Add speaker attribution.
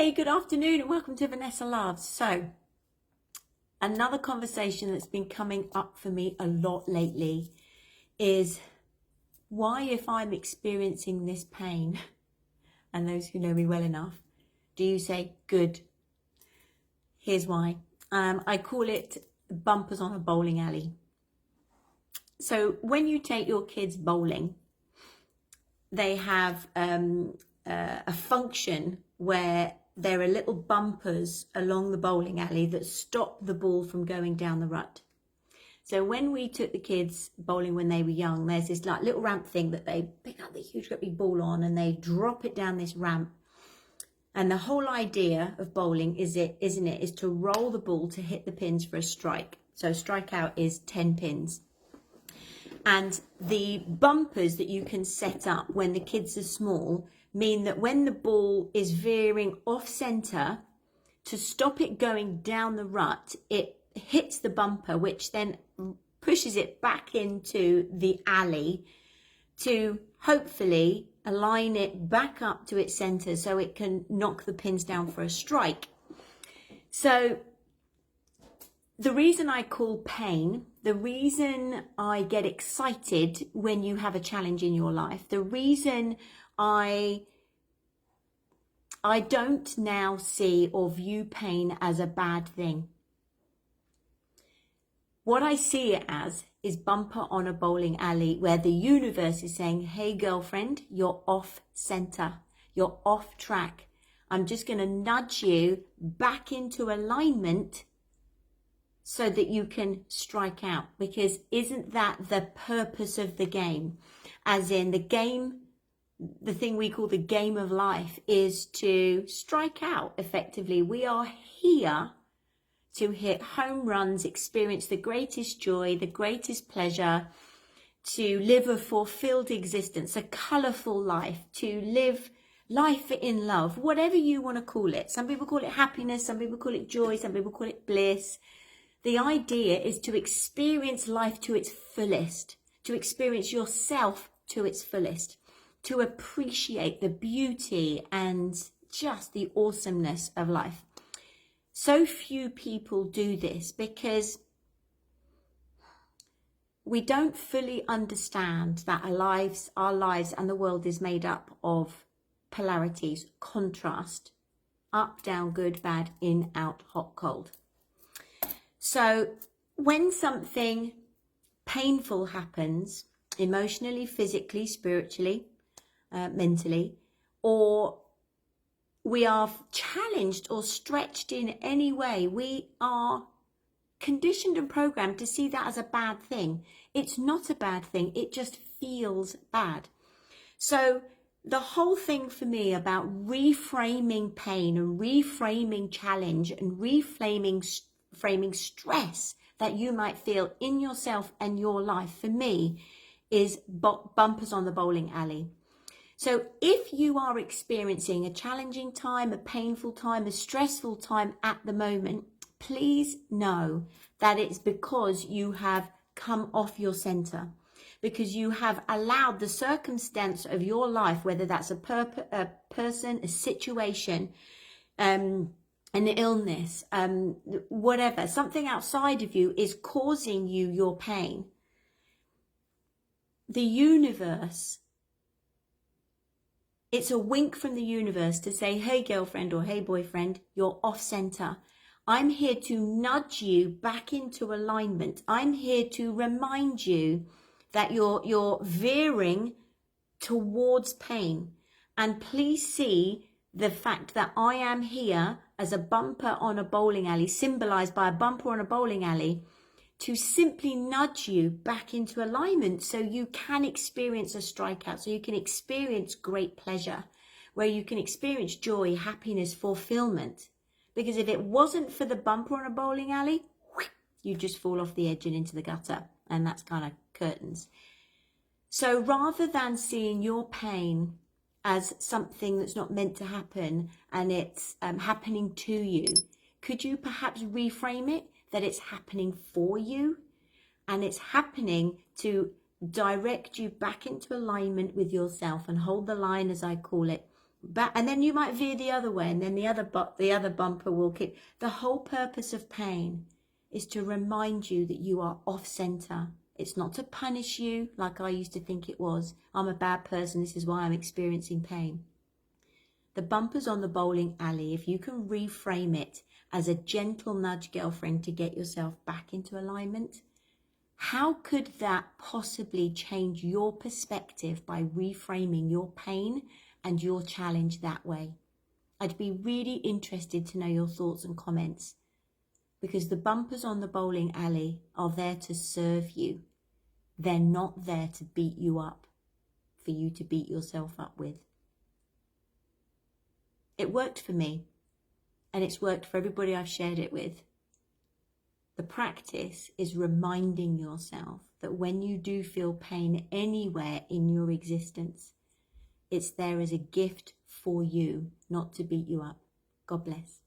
Speaker 1: Hey, good afternoon and welcome to Vanessa Loves. So, another conversation that's been coming up for me a lot lately is why, if I'm experiencing this pain, and those who know me well enough, do you say good? Here's why. I call it bumpers on a bowling alley. So when you take your kids bowling, they have a function where there are little bumpers along the bowling alley that stop the ball from going down the rut. So when we took the kids bowling when they were young, there's this like little ramp thing that they pick up the huge great big ball on and they drop it down this ramp. And the whole idea of bowling is to roll the ball to hit the pins for a strike. So strike out is 10 pins. And the bumpers that you can set up when the kids are small mean that when the ball is veering off centre, to stop it going down the rut, it hits the bumper, which then pushes it back into the alley to hopefully align it back up to its centre so it can knock the pins down for a strike. So the reason I call pain, the reason I get excited when you have a challenge in your life, the reason I don't now see or view pain as a bad thing. What I see it as is bumper on a bowling alley where the universe is saying, hey girlfriend, you're off center, you're off track. I'm just going to nudge you back into alignment so that you can strike out, because isn't that the purpose of the game? As in the game, the thing we call the game of life is to strike out effectively. We are here to hit home runs, experience the greatest joy, the greatest pleasure, to live a fulfilled existence, a colourful life, to live life in love, whatever you want to call it. Some people call it happiness, some people call it joy, some people call it bliss. The idea is to experience life to its fullest, to experience yourself to its fullest, to appreciate the beauty and just the awesomeness of life. So few people do this because we don't fully understand that our lives and the world is made up of polarities, contrast, up, down, good, bad, in, out, hot, cold. So when something painful happens, emotionally, physically, spiritually, mentally, or we are challenged or stretched in any way, we are conditioned and programmed to see that as a bad thing. It's not a bad thing, it just feels bad. So the whole thing for me about reframing pain and reframing challenge and reframing stress that you might feel in yourself and your life, for me, is bumpers on the bowling alley. So if you are experiencing a challenging time, a painful time, a stressful time at the moment, please know that it's because you have come off your center, because you have allowed the circumstance of your life, whether that's a person, a situation, an illness, whatever, something outside of you is causing you your pain. The universe, it's a wink from the universe to say, hey girlfriend or hey boyfriend, you're off center. I'm here to nudge you back into alignment. I'm here to remind you that you're veering towards pain. And please see the fact that I am here as a bumper on a bowling alley, symbolized by a bumper on a bowling alley, to simply nudge you back into alignment so you can experience a strikeout, so you can experience great pleasure, where you can experience joy, happiness, fulfillment. Because if it wasn't for the bumper on a bowling alley, you just fall off the edge and into the gutter, and that's kind of curtains. So rather than seeing your pain as something that's not meant to happen and it's happening to you, could you perhaps reframe it that it's happening for you and it's happening to direct you back into alignment with yourself and hold the line, as I call it, back, and then you might veer the other way, and then the other bumper will kick. The whole purpose of pain is to remind you that you are off center. It's not to punish you like I used to think it was. I'm a bad person, this is why I'm experiencing pain. The bumpers on the bowling alley, if you can reframe it as a gentle nudge, girlfriend, to get yourself back into alignment, how could that possibly change your perspective by reframing your pain and your challenge that way? I'd be really interested to know your thoughts and comments, because the bumpers on the bowling alley are there to serve you. They're not there to beat you up, for you to beat yourself up with. It worked for me, and it's worked for everybody I've shared it with. The practice is reminding yourself that when you do feel pain anywhere in your existence, it's there as a gift for you, not to beat you up. God bless.